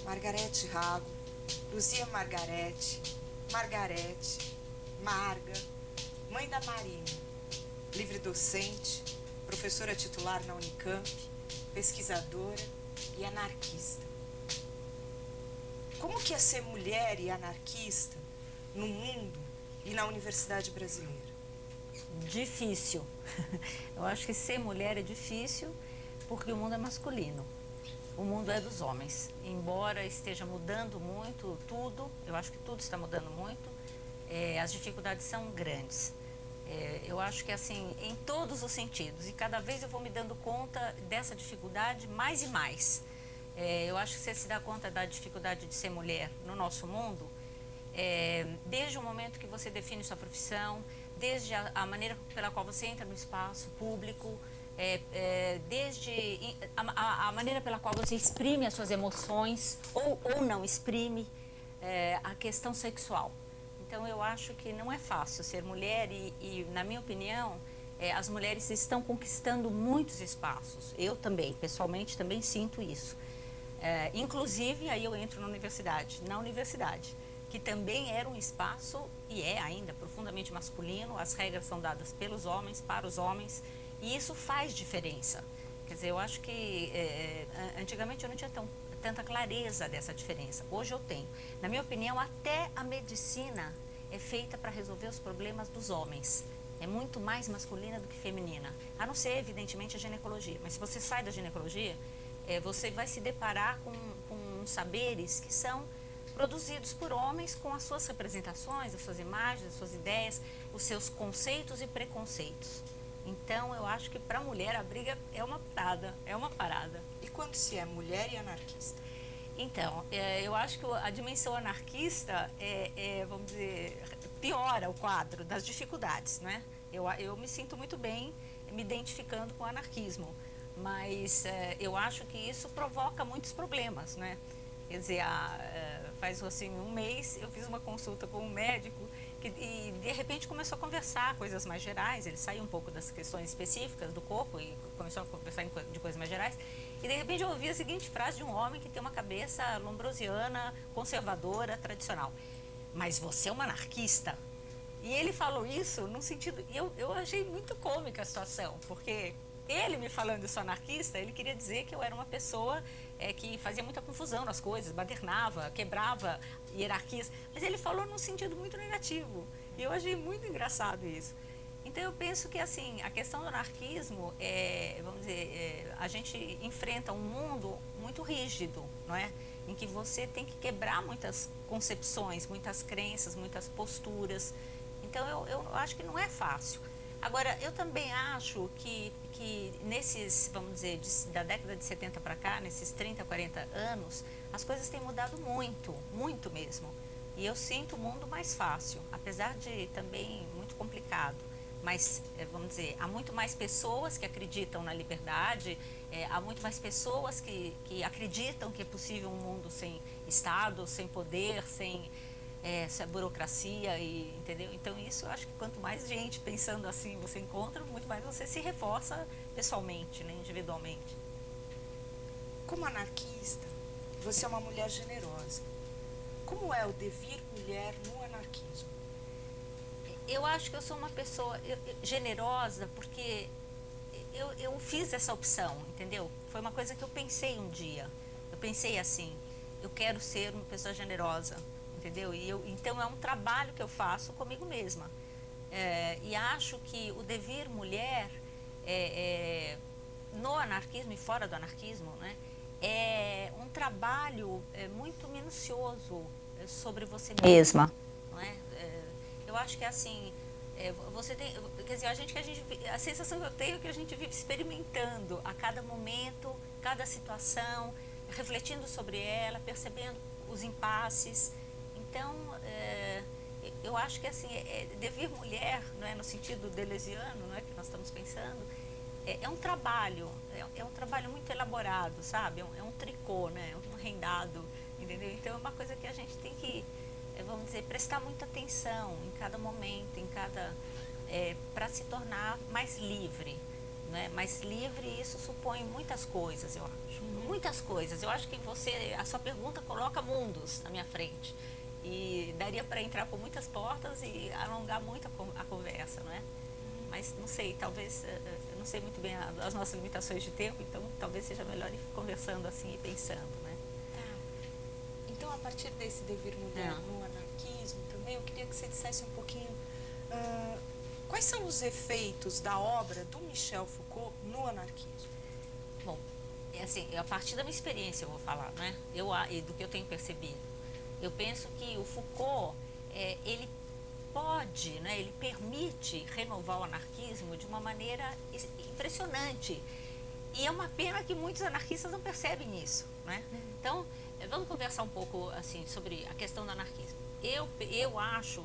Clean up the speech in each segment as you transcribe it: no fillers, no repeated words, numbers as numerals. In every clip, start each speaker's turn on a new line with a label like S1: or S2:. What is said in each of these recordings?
S1: Margarete Rago, Luzia Margarete, Margarete, Marga, mãe da Marina, livre docente, professora titular na Unicamp, pesquisadora e anarquista. Como que é ser mulher e anarquista no mundo e na universidade brasileira?
S2: Difícil. Eu acho que ser mulher é difícil porque o mundo é masculino. O mundo é dos homens. Embora esteja mudando muito tudo, eu acho que tudo está mudando muito, as dificuldades são grandes. Eu acho que assim, em todos os sentidos, e cada vez eu vou me dando conta dessa dificuldade mais e mais. Eu acho que você se dá conta da dificuldade de ser mulher no nosso mundo, desde o momento que você define sua profissão, desde a maneira pela qual você entra no espaço público, desde a maneira pela qual você exprime as suas emoções ou não exprime, a questão sexual. Então eu acho que não é fácil ser mulher e na minha opinião, as mulheres estão conquistando muitos espaços. Eu também, pessoalmente, também sinto isso. Inclusive, aí eu entro na universidade, que também era um espaço, e é ainda profundamente masculino, as regras são dadas pelos homens, para os homens, e isso faz diferença. Quer dizer, eu acho que antigamente eu não tinha tanta clareza dessa diferença, hoje eu tenho. Na minha opinião, até a medicina é feita para resolver os problemas dos homens. É muito mais masculina do que feminina, a não ser, evidentemente, a ginecologia. Mas se você sai da ginecologia, você vai se deparar com saberes que são produzidos por homens com as suas representações, as suas imagens, as suas ideias, os seus conceitos e preconceitos. Então, eu acho que para a mulher a briga é uma parada.
S1: E quando se é mulher e anarquista?
S2: Então, eu acho que a dimensão anarquista, vamos dizer, piora o quadro das dificuldades, né? Eu me sinto muito bem me identificando com o anarquismo, mas eu acho que isso provoca muitos problemas, né? Quer dizer, faz assim um mês eu fiz uma consulta com um médico e de repente começou a conversar coisas mais gerais, ele saiu um pouco das questões específicas do corpo e começou a conversar de coisas mais gerais, e de repente eu ouvi a seguinte frase de um homem que tem uma cabeça lombrosiana, conservadora, tradicional: mas você é uma anarquista? E ele falou isso num sentido, e eu achei muito cômica a situação, porque ele me falando eu sou anarquista, ele queria dizer que eu era uma pessoa que fazia muita confusão nas coisas, badernava, quebrava hierarquias, mas ele falou num sentido muito negativo, e eu achei muito engraçado isso. Então eu penso que assim, a questão do anarquismo, vamos dizer, a gente enfrenta um mundo muito rígido, não é? Em que você tem que quebrar muitas concepções, muitas crenças, muitas posturas. Então eu acho que não é fácil. Agora, eu também acho que nesses, vamos dizer, da década de 70 para cá, nesses 30, 40 anos, as coisas têm mudado muito, muito mesmo. E eu sinto o mundo mais fácil, apesar de também muito complicado. Mas, vamos dizer, há muito mais pessoas que acreditam na liberdade, há muito mais pessoas que acreditam que é possível um mundo sem Estado, sem poder, sem essa burocracia, entendeu? Então isso eu acho que quanto mais gente pensando assim você encontra, muito mais você se reforça pessoalmente, né, individualmente.
S1: Como anarquista, você é uma mulher generosa. Como é o devir mulher no anarquismo?
S2: Eu acho que eu sou uma pessoa generosa porque eu fiz essa opção, entendeu? Foi uma coisa que eu pensei um dia. Eu pensei assim, eu quero ser uma pessoa generosa, entendeu? Então é um trabalho que eu faço comigo mesma. E acho que o devir mulher, no anarquismo e fora do anarquismo, né, é um trabalho muito minucioso sobre você mesma. Não é? Eu acho que assim, você tem, quer dizer, a sensação que eu tenho é que a gente vive experimentando a cada momento, cada situação, refletindo sobre ela, percebendo os impasses. Então, eu acho que assim, devir mulher, não é, no sentido deleuziano, não é, que nós estamos pensando, é um trabalho, é um trabalho muito elaborado, sabe? É um tricô, né? É um rendado, entendeu? Então é uma coisa que a gente tem que, vamos dizer, prestar muita atenção em cada momento, para se tornar mais livre, né? Mais livre, isso supõe muitas coisas, eu acho. Muitas coisas. Eu acho que a sua pergunta coloca mundos na minha frente. E daria para entrar por muitas portas e alongar muito a conversa, não é? Mas não sei, talvez, eu não sei muito bem as nossas limitações de tempo, então talvez seja melhor ir conversando assim e pensando, né?
S1: Tá. Então, a partir desse devir mulher no anarquismo também, eu queria que você dissesse um pouquinho quais são os efeitos da obra do Michel Foucault no anarquismo.
S2: Bom, assim, a partir da minha experiência eu vou falar, né? E do que eu tenho percebido. Eu penso que o Foucault, ele pode, né, ele permite renovar o anarquismo de uma maneira impressionante. E é uma pena que muitos anarquistas não percebem isso, né? Então, vamos conversar um pouco assim, sobre a questão do anarquismo. Eu acho,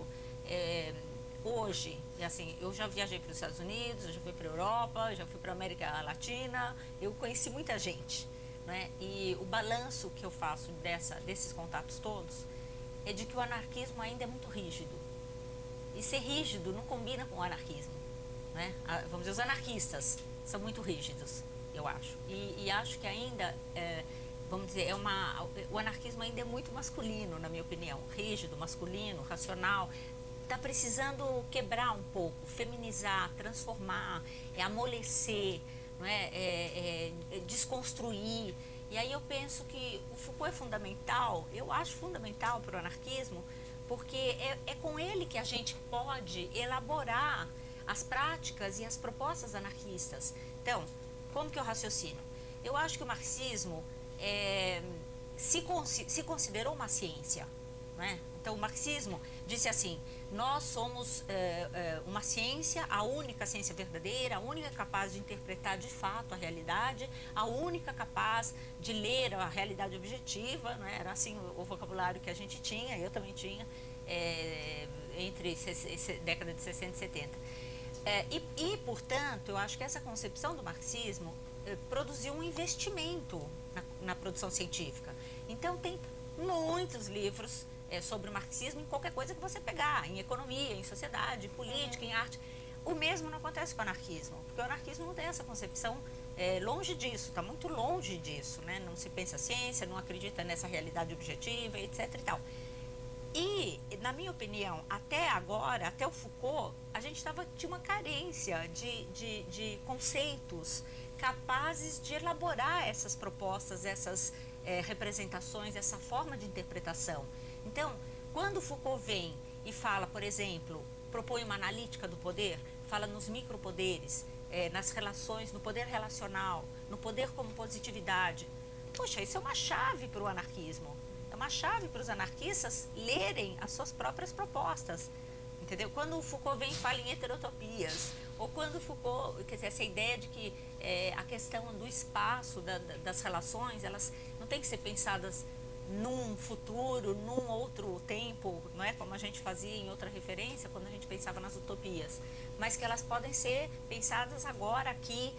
S2: hoje, assim, eu já viajei para os Estados Unidos, eu já fui para a Europa, eu já fui para a América Latina, eu conheci muita gente. Né? E o balanço que eu faço desses contatos todos é de que o anarquismo ainda é muito rígido. E ser rígido não combina com o anarquismo. Né? Vamos dizer, os anarquistas são muito rígidos, eu acho. E acho que ainda, vamos dizer, o anarquismo ainda é muito masculino, na minha opinião. Rígido, masculino, racional. Está precisando quebrar um pouco, feminizar, transformar, amolecer, não é? Desconstruir. E aí eu penso que o Foucault é fundamental, eu acho fundamental para o anarquismo, porque é com ele que a gente pode elaborar as práticas e as propostas anarquistas. Então, como que eu raciocino? Eu acho que o marxismo se considerou uma ciência. Né? Então, o marxismo disse assim: nós somos uma ciência, a única ciência verdadeira, a única capaz de interpretar de fato a realidade, a única capaz de ler a realidade objetiva. Né? Era assim o vocabulário que a gente tinha, eu também tinha, entre década de 60 e 70. Portanto, eu acho que essa concepção do marxismo produziu um investimento na produção científica. Então, tem muitos livros sobre o marxismo em qualquer coisa que você pegar, em economia, em sociedade, em política, em arte. O mesmo não acontece com o anarquismo, porque o anarquismo não tem essa concepção, longe disso, está muito longe disso, né? Não se pensa ciência, não acredita nessa realidade objetiva, etc. e tal. E, na minha opinião, até agora, até o Foucault, a gente tinha uma carência de conceitos capazes de elaborar essas propostas, essas representações, essa forma de interpretação. Então, quando Foucault vem e fala, por exemplo, propõe uma analítica do poder, fala nos micropoderes, nas relações, no poder relacional, no poder como positividade. Poxa, isso é uma chave para o anarquismo. É uma chave para os anarquistas lerem as suas próprias propostas. Entendeu? Quando o Foucault vem e fala em heterotopias, ou quando Foucault, quer dizer, essa ideia de que a questão do espaço, das relações, elas não têm que ser pensadas num futuro, num outro tempo, não é como a gente fazia em outra referência, quando a gente pensava nas utopias, mas que elas podem ser pensadas agora aqui,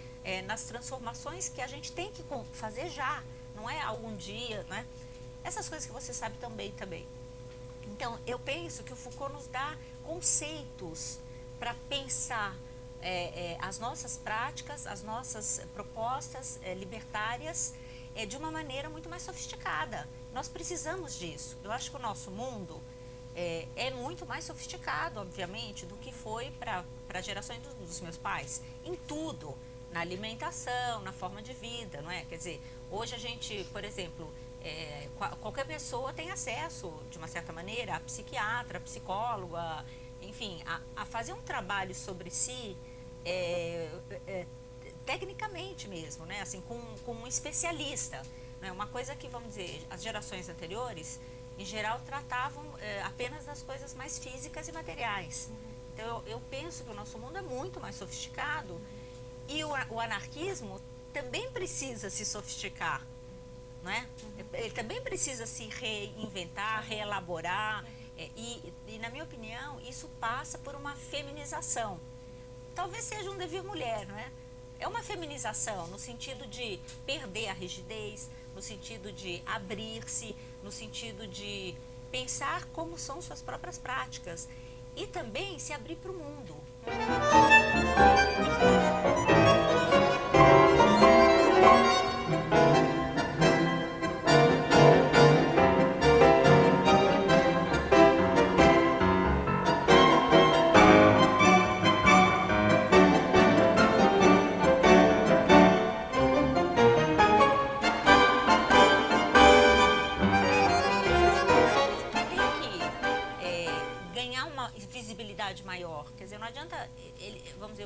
S2: nas transformações que a gente tem que fazer já, não é algum dia, né? Essas coisas que você sabe também. Então, eu penso que o Foucault nos dá conceitos para pensar as nossas práticas, as nossas propostas libertárias de uma maneira muito mais sofisticada. Nós precisamos disso. Eu acho que o nosso mundo é muito mais sofisticado, obviamente, do que foi para gerações dos meus pais. Em tudo, na alimentação, na forma de vida, não é? Quer dizer, hoje a gente, por exemplo, qualquer pessoa tem acesso, de uma certa maneira, a psiquiatra, a psicóloga, enfim, a fazer um trabalho sobre si, tecnicamente mesmo, né? Assim, com um especialista. Né? Uma coisa que, vamos dizer, as gerações anteriores, em geral, tratavam apenas das coisas mais físicas e materiais. Então, eu penso que o nosso mundo é muito mais sofisticado e o anarquismo também precisa se sofisticar, não é? Ele também precisa se reinventar, reelaborar, e, na minha opinião, isso passa por uma feminização. Talvez seja um devir mulher, não é? É uma feminização no sentido de perder a rigidez, no sentido de abrir-se, no sentido de pensar como são suas próprias práticas e também se abrir para o mundo. Ganhar uma visibilidade maior, quer dizer, não adianta vamos dizer,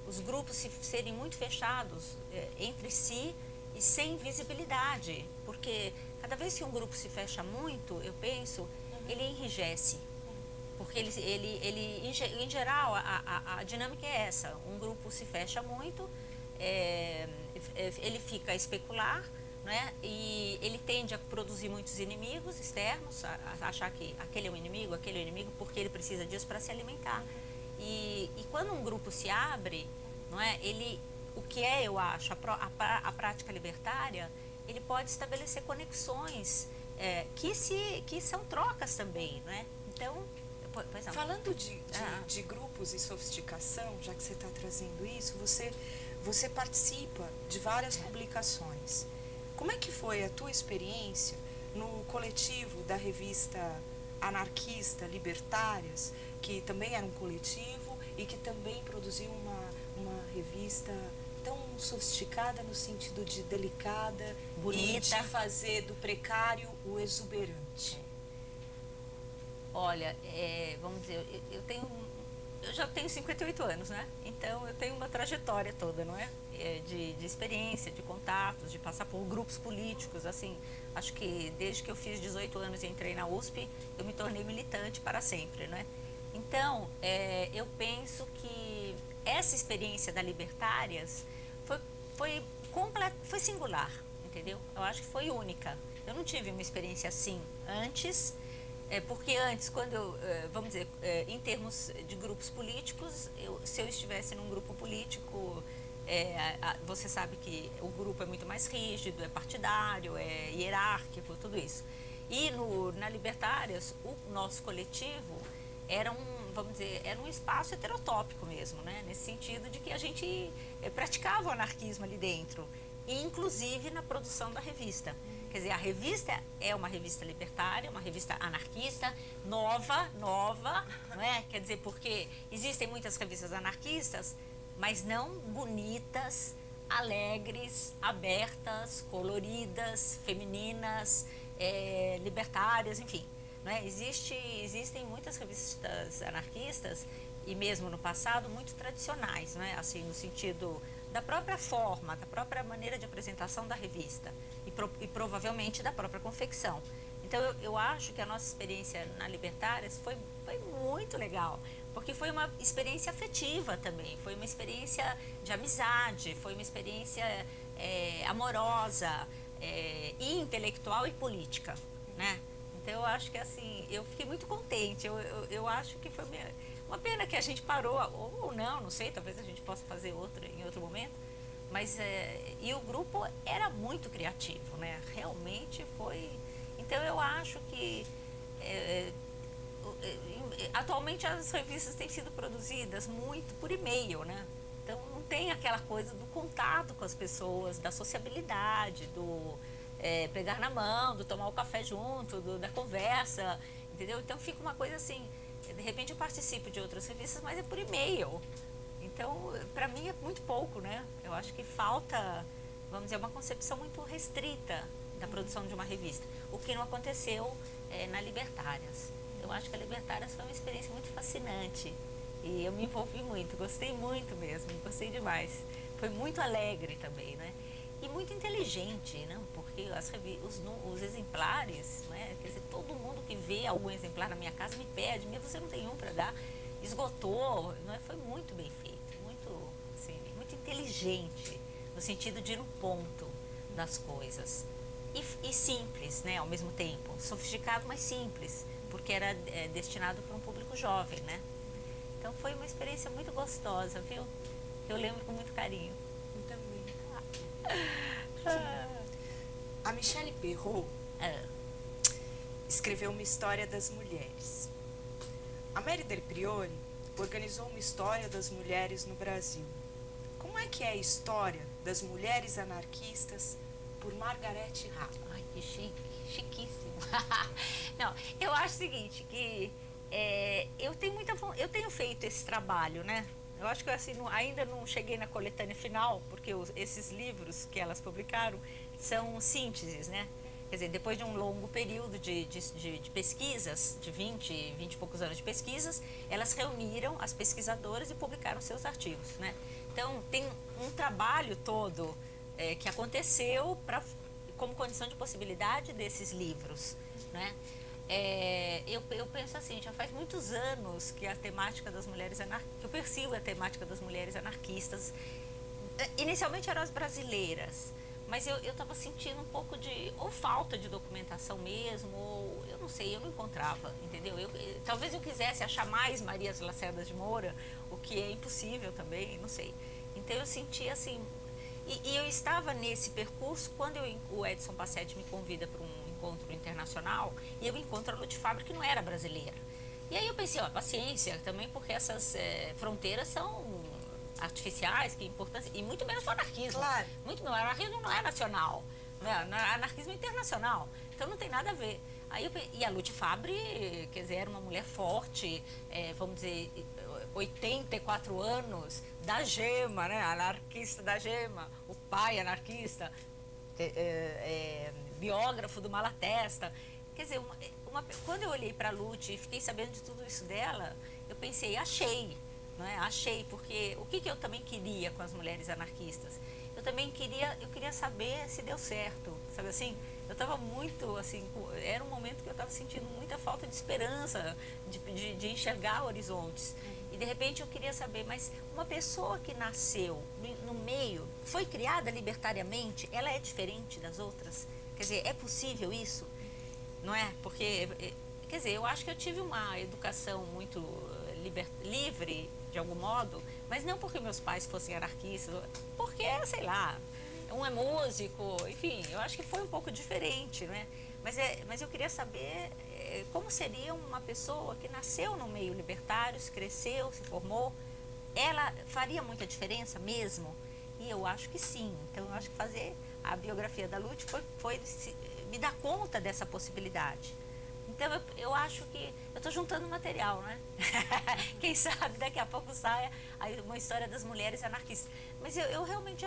S2: os grupos serem muito fechados entre si e sem visibilidade, porque cada vez que um grupo se fecha muito, eu penso, ele enrijece, porque em geral a dinâmica é essa, um grupo se fecha muito, ele fica a especular, né? E ele tende a produzir muitos inimigos externos, a achar que aquele é o inimigo, porque ele precisa disso para se alimentar. E quando um grupo se abre, não é? O que é, eu acho, a prática libertária, ele pode estabelecer conexões que são trocas também, não é? Então, pois não.
S1: Falando de grupos e sofisticação, já que você está trazendo isso, você participa de várias publicações. Como é que foi a tua experiência no coletivo da revista Anarquista Libertárias, que também era um coletivo e que também produziu uma revista tão sofisticada no sentido de delicada, bonita, e de fazer do precário o exuberante?
S2: Olha, vamos dizer, eu já tenho 58 anos, né? Então eu tenho uma trajetória toda, não é? De experiência, de contatos, de passar por grupos políticos, assim, acho que desde que eu fiz 18 anos e entrei na USP, eu me tornei militante para sempre, né? Então, eu penso que essa experiência da Libertárias foi singular, entendeu? Eu acho que foi única. Eu não tive uma experiência assim antes, porque antes, quando vamos dizer, em termos de grupos políticos, se eu estivesse num grupo político, você sabe que o grupo é muito mais rígido, é partidário, é hierárquico, tudo isso. E na Libertárias, o nosso coletivo era um espaço heterotópico mesmo, né? Nesse sentido de que a gente praticava o anarquismo ali dentro, e inclusive na produção da revista. Quer dizer, a revista é uma revista libertária, uma revista anarquista, nova, não é? Quer dizer, porque existem muitas revistas anarquistas, mas não bonitas, alegres, abertas, coloridas, femininas, libertárias, enfim. Não é? Existem muitas revistas anarquistas, e mesmo no passado, muito tradicionais, não é? Assim, no sentido da própria forma, da própria maneira de apresentação da revista e provavelmente da própria confecção. Então, eu acho que a nossa experiência na Libertárias foi muito legal, porque foi uma experiência afetiva também, foi uma experiência de amizade, foi uma experiência amorosa, e intelectual e política, né? Então, eu acho que, assim, eu fiquei muito contente, eu acho que foi uma pena que a gente parou, ou não sei, talvez a gente possa fazer em outro momento, mas, e o grupo era muito criativo, né? Realmente foi. Então, eu acho que atualmente as revistas têm sido produzidas muito por e-mail, né? Então, não tem aquela coisa do contato com as pessoas, da sociabilidade, do pegar na mão, do tomar o café junto, da conversa, entendeu? Então, fica uma coisa assim, de repente eu participo de outras revistas, mas é por e-mail. Então, para mim é muito pouco, né? Eu acho que falta, vamos dizer, uma concepção muito restrita da produção de uma revista, o que não aconteceu na Libertárias. Eu acho que a Libertárias foi uma experiência muito fascinante e eu me envolvi muito, gostei muito mesmo, gostei demais. Foi muito alegre também, né? E muito inteligente, né? Porque os exemplares, né? Quer dizer, todo mundo que vê algum exemplar na minha casa me pede, você não tem um para dar. esgotou, não é? Foi muito bem feito, muito, assim, muito inteligente, no sentido de ir no ponto das coisas. E simples, né, ao mesmo tempo. Sofisticado, mas simples, porque era destinado para um público jovem, né? Então foi uma experiência muito gostosa, viu? Eu lembro com muito carinho.
S1: Eu também. A Michelle Perrault escreveu uma história das mulheres. A Mary Del Priore organizou uma história das mulheres no Brasil. Como é que é a história das mulheres anarquistas por Margarete Rago?
S2: Ai, que chique, chiquíssimo. Não, eu acho o seguinte, que eu tenho feito esse trabalho, né? Eu acho que eu, assim, ainda não cheguei na coletânea final, porque esses livros que elas publicaram são sínteses, né? Quer dizer, depois de um longo período de pesquisas, de 20 e poucos anos de pesquisas, elas reuniram as pesquisadoras e publicaram seus artigos, né? Então, tem um trabalho todo que aconteceu como condição de possibilidade desses livros, né? Eu penso assim, já faz muitos anos que a temática das mulheres que eu persigo a temática das mulheres anarquistas. Inicialmente eram as brasileiras, mas eu estava sentindo um pouco de ou falta de documentação mesmo, ou eu não sei, eu não encontrava, entendeu? Talvez eu quisesse achar mais Marias Lacerda de Moura, o que é impossível também, não sei. Então eu senti assim, e eu estava nesse percurso quando o Edson Passetti me convida para um encontro internacional, e eu encontro a Lute Fabbri, que não era brasileira. E aí eu pensei, ó, paciência também, porque essas fronteiras são artificiais, que importância, e muito menos para o anarquismo.
S1: Claro.
S2: Muito menos, o anarquismo não é nacional, né? Anarquismo é internacional, então não tem nada a ver. E a Lute Fabbri, quer dizer, era uma mulher forte, vamos dizer, 84 anos, da Gema, né? Anarquista da Gema, o pai anarquista, biógrafo do Malatesta. Quer dizer, quando eu olhei para a Lute e fiquei sabendo de tudo isso dela, eu pensei, achei, não é? Achei, porque o que eu também queria com as mulheres anarquistas? Eu queria saber se deu certo, sabe assim? Eu estava muito, assim, era um momento que eu estava sentindo muita falta de esperança, de enxergar horizontes. E de repente eu queria saber, mas uma pessoa que nasceu no meio, foi criada libertariamente, ela é diferente das outras? Quer dizer, é possível isso? Não é? Porque, quer dizer, eu acho que eu tive uma educação muito livre, de algum modo, mas não porque meus pais fossem anarquistas, porque, sei lá, um é músico, enfim, eu acho que foi um pouco diferente, né? Mas eu queria saber como seria uma pessoa que nasceu no meio libertário, se cresceu, se formou, ela faria muita diferença mesmo? E eu acho que sim. Então, eu acho que fazer a biografia da Lute foi me dar conta dessa possibilidade. Então, eu acho que eu estou juntando material, né? Quem sabe daqui a pouco saia uma história das mulheres anarquistas. Mas eu realmente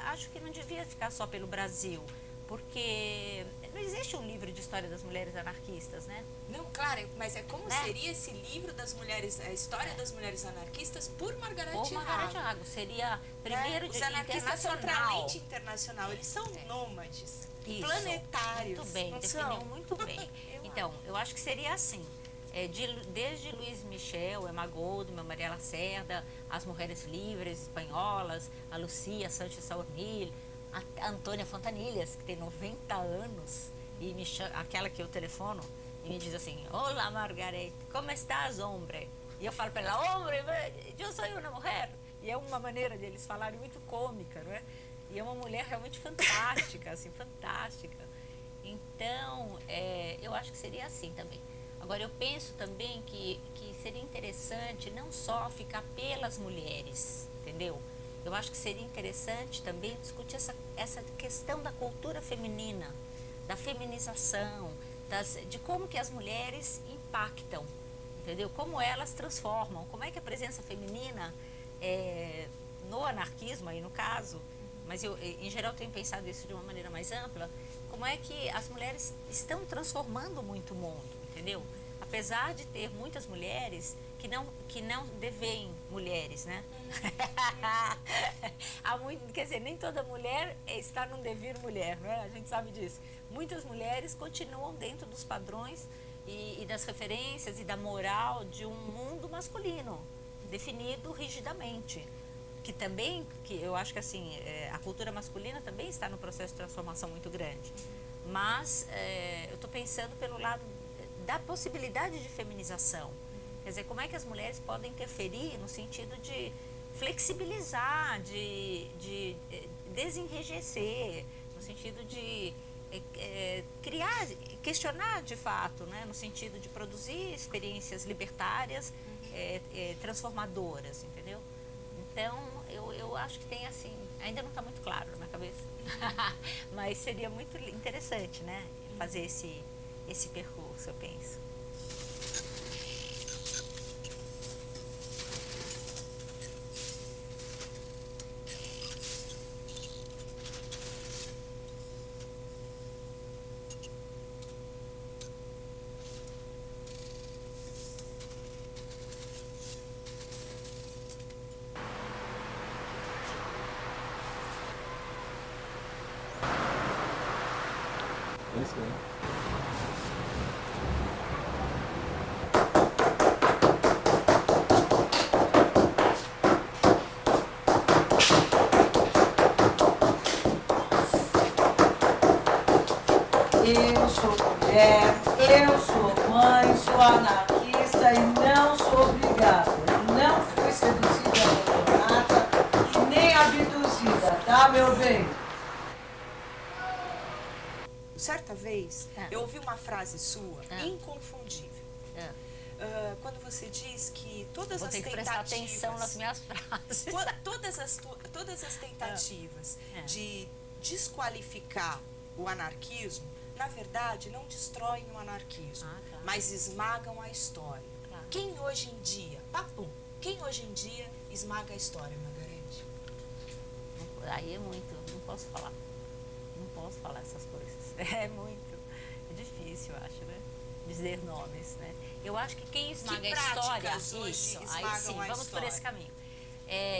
S2: acho que não devia ficar só pelo Brasil, porque não existe um livro de história das mulheres anarquistas, né?
S1: Não, claro, mas como seria esse livro das mulheres, a história das mulheres anarquistas por Margarete
S2: Rago. Seria primeiro
S1: Os anarquistas são para
S2: internacional.
S1: lente internacional, eles são nômades,
S2: Isso,
S1: planetários.
S2: muito bem, definiu muito bem. Então, eu acho que seria assim, desde Luiz Michel, Emma Goldman, Maria Lacerda, as mulheres livres espanholas, a Lucia Sánchez Saornil, a Antônia Fontanilhas, que tem 90 anos, e aquela que eu telefono e me diz assim, olá Margarete, como estás, hombre? E eu falo para ela, hombre, eu sou uma mulher. E é uma maneira deles falarem muito cômica, não é? E é uma mulher realmente fantástica, assim, fantástica. Então, eu acho que seria assim também. Agora, eu penso também que seria interessante não só ficar pelas mulheres, entendeu? Eu acho que seria interessante também discutir essa questão da cultura feminina, da feminização, de como que as mulheres impactam, entendeu? Como elas transformam, como é que a presença feminina no anarquismo, aí no caso, mas eu, em geral, tenho pensado isso de uma maneira mais ampla, como é que as mulheres estão transformando muito o mundo, entendeu? Apesar de ter muitas mulheres que não devêm mulheres, né? Quer dizer, nem toda mulher está num devir mulher, né? A gente sabe disso. Muitas mulheres continuam dentro dos padrões e das referências e da moral de um mundo masculino, definido rigidamente. Que eu acho que assim, a cultura masculina também está no processo de transformação muito grande. Mas eu estou pensando pelo lado da possibilidade de feminização. Quer dizer, como é que as mulheres podem interferir no sentido de flexibilizar, de desenrijecer, no sentido de criar, questionar de fato, né, no sentido de produzir experiências libertárias, transformadoras, entendeu? Então, eu acho que tem assim, ainda não está muito claro na minha cabeça, mas seria muito interessante, né, fazer esse percurso, eu penso.
S3: Isso aí.
S4: Eu sou mulher, eu sou mãe, sou anarquista e não sou obrigada. Não fui seduzida por nada e nem abduzida, tá, meu bem?
S1: Certa vez, eu ouvi uma frase sua, inconfundível. Quando você diz que todas
S2: Vou
S1: as
S2: ter que
S1: tentativas...
S2: prestar atenção nas minhas frases.
S1: Todas as tentativas de desqualificar o anarquismo, na verdade, não destroem o anarquismo,
S2: Tá.
S1: mas esmagam a história.
S2: Claro.
S1: Quem hoje em dia, quem hoje em dia esmaga a história, Margarete?
S2: Aí é muito, não posso falar. Não posso falar essas coisas. É muito difícil, eu acho, né? Dizer nomes, né? Eu acho que quem esmaga a história...
S1: hoje
S2: Isso, aí
S1: esmagam
S2: sim,
S1: a
S2: vamos por
S1: história?
S2: esse caminho.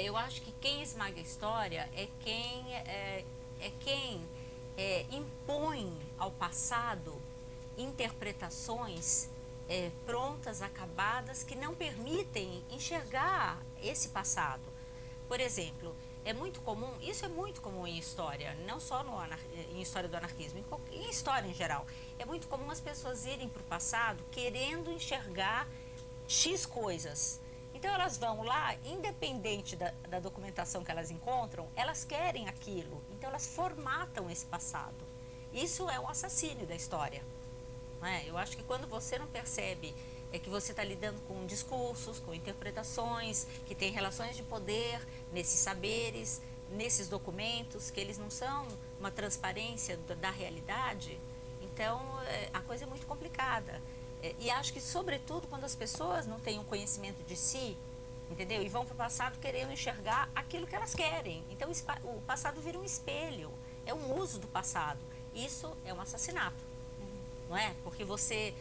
S2: Eu acho que quem esmaga a história é quem impõe ao passado interpretações prontas, acabadas, que não permitem enxergar esse passado. Por exemplo, isso é muito comum em história, não só em história do anarquismo, em história em geral. É muito comum as pessoas irem para o passado querendo enxergar X coisas. Então elas vão lá, independente da documentação que elas encontram, elas querem aquilo. Então elas formatam esse passado. Isso é um assassínio da história. Não é? Eu acho que quando você não percebe que você está lidando com discursos, com interpretações, que tem relações de poder nesses saberes, nesses documentos, que eles não são uma transparência da realidade, então a coisa é muito complicada. E acho que, sobretudo, quando as pessoas não têm um conhecimento de si, entendeu? E vão para o passado querendo enxergar aquilo que elas querem. Então, o passado vira um espelho, é um uso do passado. Isso é um assassinato, não é? Porque você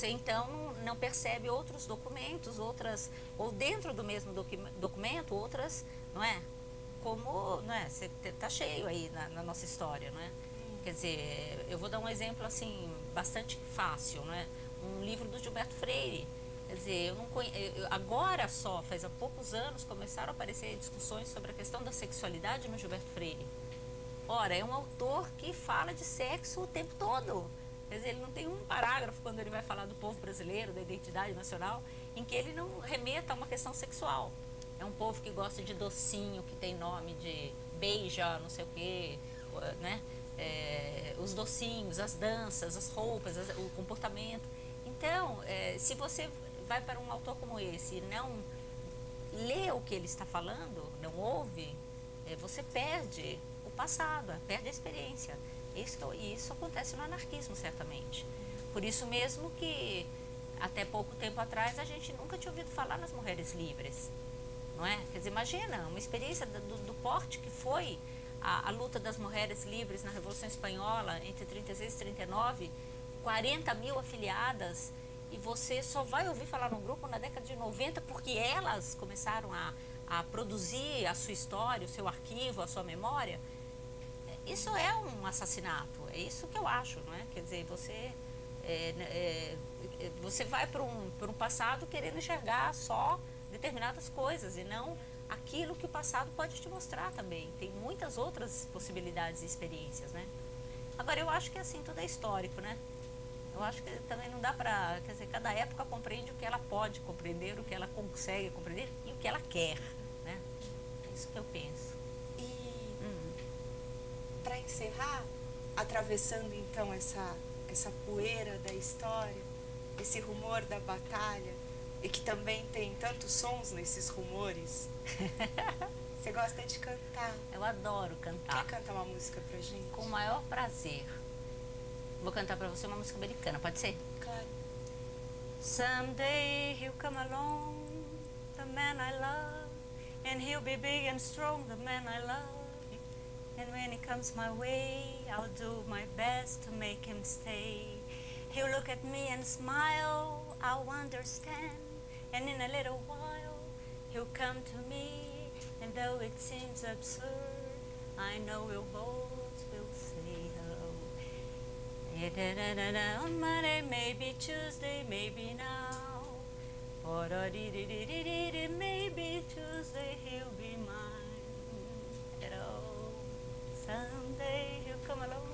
S2: então, não percebe outros documentos, ou dentro do mesmo documento, outras, não é? Como, não é? Você está cheio aí na nossa história, não é? Quer dizer, eu vou dar um exemplo, assim, bastante fácil, não é? Um livro do Gilberto Freire. Quer dizer, agora só, faz há poucos anos, começaram a aparecer discussões sobre a questão da sexualidade no Gilberto Freire. Ora, é um autor que fala de sexo o tempo todo. Quer dizer, ele não tem um parágrafo quando ele vai falar do povo brasileiro, da identidade nacional, em que ele não remeta a uma questão sexual. É um povo que gosta de docinho, que tem nome de beija, não sei o quê, né? Os docinhos, as danças, as roupas, o comportamento. Então, se você vai para um autor como esse e não lê o que ele está falando, não ouve, você perde o passado, perde a experiência. E isso acontece no anarquismo, certamente. Por isso mesmo que, até pouco tempo atrás, a gente nunca tinha ouvido falar nas mulheres livres, não é? Quer dizer, imagina uma experiência do porte que foi a luta das mulheres livres na Revolução Espanhola, entre 36 e 39, 40 mil afiliadas, e você só vai ouvir falar no grupo na década de 90, porque elas começaram a produzir a sua história, o seu arquivo, a sua memória. Isso é um assassinato, é isso que eu acho, não é? Quer dizer, você você vai para um passado querendo enxergar só determinadas coisas e não aquilo que o passado pode te mostrar também. Tem muitas outras possibilidades e experiências, né? Agora, eu acho que assim, tudo é histórico, né? Eu acho que também não dá pra... Quer dizer, cada época compreende o que ela pode compreender, o que ela consegue compreender e o que ela quer, né? É isso que eu penso.
S1: E para encerrar, atravessando então essa poeira da história, esse rumor da batalha, e que também tem tantos sons nesses rumores, você gosta de cantar.
S2: Eu adoro cantar.
S1: Quer cantar uma música pra gente?
S2: Com o maior prazer. Vou cantar pra você uma música americana, pode ser?
S1: Claro.
S2: Someday he'll come along, the man I love, and he'll be big and strong, the man I love. And when he comes my way, I'll do my best to make him stay. He'll look at me and smile, I'll understand, and in a little while, he'll come to me, and though it seems absurd, I know we'll both will say hello. On Monday, maybe Tuesday, maybe now. Maybe Tuesday he'll be mine. Someday he'll come along.